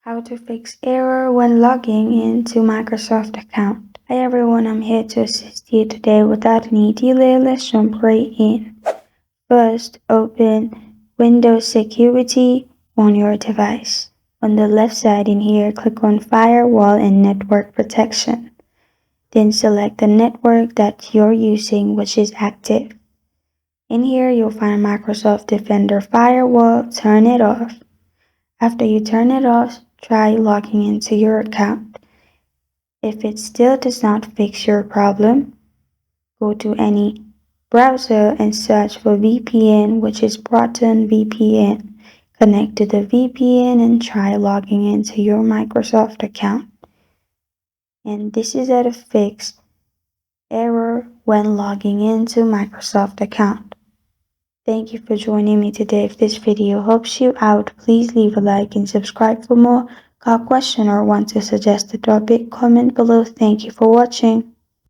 How to fix error when logging into Microsoft account. Hi everyone, I'm here to assist you today. Without any delay, let's jump right in. First, open Windows Security on your device. On the left side in here, click on Firewall and Network Protection. Then select the network that you're using, which is active. In here, you'll find Microsoft Defender Firewall. Turn it off. After you turn it off, try logging into your account. If it still does not fix your problem, go to any browser and search for VPN, which is Proton VPN. Connect to the VPN and try logging into your Microsoft account. And this is how to fix error when logging into Microsoft account. Thank you for joining me today. If this video helps you out, please leave a like and subscribe for more. Got a question or want to suggest a topic? Comment below. Thank you for watching.